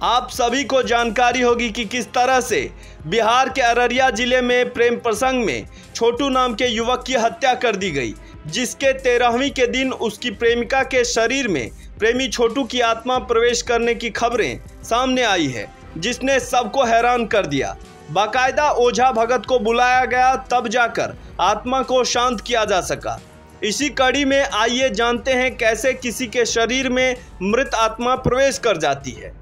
आप सभी को जानकारी होगी कि किस तरह से बिहार के अररिया जिले में प्रेम प्रसंग में छोटू नाम के युवक की हत्या कर दी गई, जिसके 13वीं के दिन उसकी प्रेमिका के शरीर में प्रेमी छोटू की आत्मा प्रवेश करने की खबरें सामने आई है, जिसने सबको हैरान कर दिया। बाकायदा ओझा भगत को बुलाया गया, तब जाकर आत्मा को शांत किया जा सका। इसी कड़ी में आइए जानते हैं कैसे किसी के शरीर में मृत आत्मा प्रवेश कर जाती है।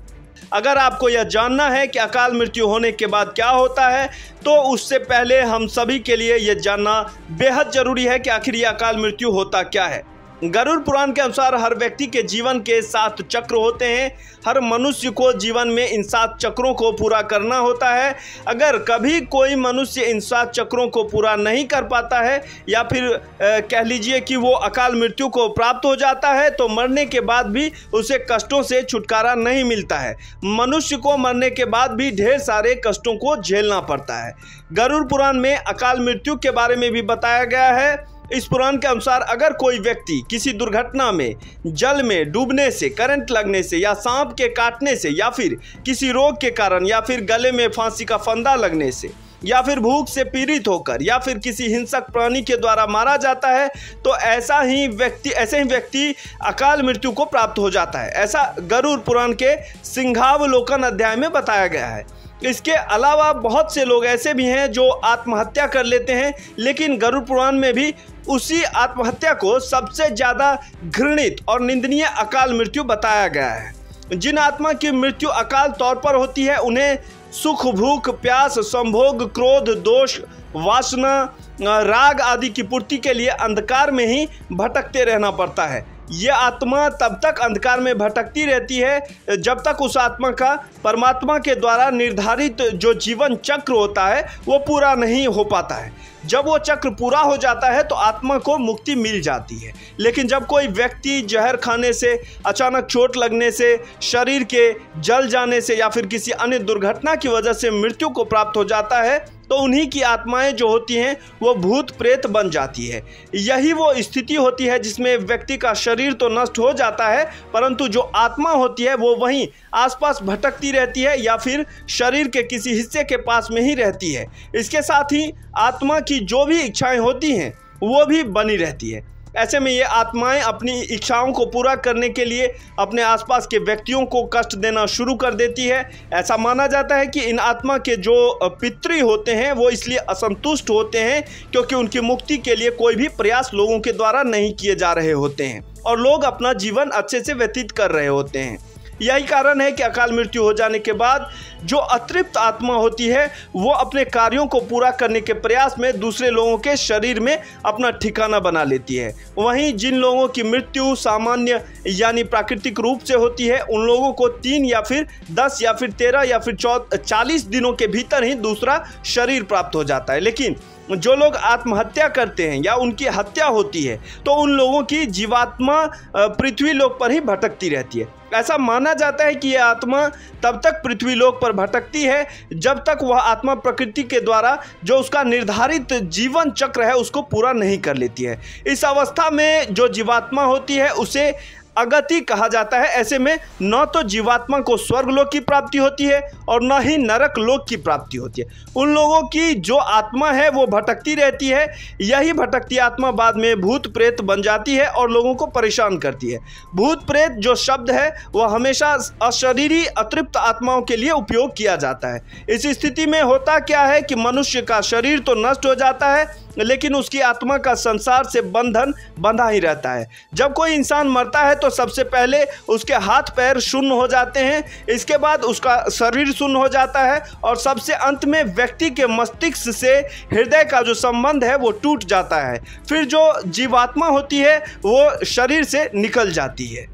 अगर आपको यह जानना है कि अकाल मृत्यु होने के बाद क्या होता है, तो उससे पहले हम सभी के लिए यह जानना बेहद जरूरी है कि आखिर यह अकाल मृत्यु होता क्या है। गरुड़ पुराण के अनुसार हर व्यक्ति के जीवन के 7 चक्र होते हैं। हर मनुष्य को जीवन में इन 7 चक्रों को पूरा करना होता है। अगर कभी कोई मनुष्य इन 7 चक्रों को पूरा नहीं कर पाता है या फिर कह लीजिए कि वो अकाल मृत्यु को प्राप्त हो जाता है, तो मरने के बाद भी उसे कष्टों से छुटकारा नहीं मिलता है। मनुष्य को मरने के बाद भी ढेर सारे कष्टों को झेलना पड़ता है। गरुड़ पुराण में अकाल मृत्यु के बारे में भी बताया गया है। इस पुराण के अनुसार अगर कोई व्यक्ति किसी दुर्घटना में जल में डूबने से, करंट लगने से या सांप के काटने से या फिर किसी रोग के कारण या फिर गले में फांसी का फंदा लगने से या फिर भूख से पीड़ित होकर या फिर किसी हिंसक प्राणी के द्वारा मारा जाता है, तो ऐसे ही व्यक्ति अकाल मृत्यु को प्राप्त हो जाता है। ऐसा गरुड़ पुराण के सिंहावलोकन अध्याय में बताया गया है। इसके अलावा बहुत से लोग ऐसे भी हैं जो आत्महत्या कर लेते हैं, लेकिन गरुड़ पुराण में भी उसी आत्महत्या को सबसे ज़्यादा घृणित और निंदनीय अकाल मृत्यु बताया गया है। जिन आत्मा की मृत्यु अकाल तौर पर होती है, उन्हें सुख, भूख, प्यास, संभोग, क्रोध, दोष, वासना, राग आदि की पूर्ति के लिए अंधकार में ही भटकते रहना पड़ता है। ये आत्मा तब तक अंधकार में भटकती रहती है जब तक उस आत्मा का परमात्मा के द्वारा निर्धारित जो जीवन चक्र होता है वो पूरा नहीं हो पाता है। जब वो चक्र पूरा हो जाता है तो आत्मा को मुक्ति मिल जाती है। लेकिन जब कोई व्यक्ति जहर खाने से, अचानक चोट लगने से, शरीर के जल जाने से या फिर किसी अन्य दुर्घटना की वजह से मृत्यु को प्राप्त हो जाता है, तो उन्हीं की आत्माएं जो होती हैं वो भूत प्रेत बन जाती है। यही वो स्थिति होती है जिसमें व्यक्ति का शरीर तो नष्ट हो जाता है, परंतु जो आत्मा होती है वो वहीं आसपास भटकती रहती है या फिर शरीर के किसी हिस्से के पास में ही रहती है। इसके साथ ही आत्मा की जो भी इच्छाएं होती हैं वो भी बनी रहती है। ऐसे में ये आत्माएं अपनी इच्छाओं को पूरा करने के लिए अपने आसपास के व्यक्तियों को कष्ट देना शुरू कर देती है। ऐसा माना जाता है कि इन आत्मा के जो पितृ होते हैं वो इसलिए असंतुष्ट होते हैं क्योंकि उनकी मुक्ति के लिए कोई भी प्रयास लोगों के द्वारा नहीं किए जा रहे होते हैं और लोग अपना जीवन अच्छे से व्यतीत कर रहे होते हैं। यही कारण है कि अकाल मृत्यु हो जाने के बाद जो अतृप्त आत्मा होती है वो अपने कार्यों को पूरा करने के प्रयास में दूसरे लोगों के शरीर में अपना ठिकाना बना लेती है। वहीं जिन लोगों की मृत्यु सामान्य यानी प्राकृतिक रूप से होती है, उन लोगों को 3 या फिर 10 या फिर 13 या फिर 40 दिनों के भीतर ही दूसरा शरीर प्राप्त हो जाता है। लेकिन जो लोग आत्महत्या करते हैं या उनकी हत्या होती है, तो उन लोगों की जीवात्मा पृथ्वी लोक पर ही भटकती रहती है। ऐसा माना जाता है कि यह आत्मा तब तक पृथ्वी लोक पर भटकती है जब तक वह आत्मा प्रकृति के द्वारा जो उसका निर्धारित जीवन चक्र है उसको पूरा नहीं कर लेती है। इस अवस्था में जो जीवात्मा होती है उसे अगति कहा जाता है। ऐसे में न तो जीवात्मा को स्वर्गलोक की प्राप्ति होती है और न ही नरक लोक की प्राप्ति होती है। उन लोगों की जो आत्मा है वो भटकती रहती है। यही भटकती आत्मा बाद में भूत प्रेत बन जाती है और लोगों को परेशान करती है। भूत प्रेत जो शब्द है वह हमेशा अशरीरी अतृप्त आत्माओं के लिए उपयोग किया जाता है। इस स्थिति में होता क्या है कि मनुष्य का शरीर तो नष्ट हो जाता है, लेकिन उसकी आत्मा का संसार से बंधन बंधा ही रहता है। जब कोई इंसान मरता है तो सबसे पहले उसके हाथ पैर शून्य हो जाते हैं, इसके बाद उसका शरीर शून्य हो जाता है और सबसे अंत में व्यक्ति के मस्तिष्क से हृदय का जो संबंध है वो टूट जाता है। फिर जो जीवात्मा होती है वो शरीर से निकल जाती है।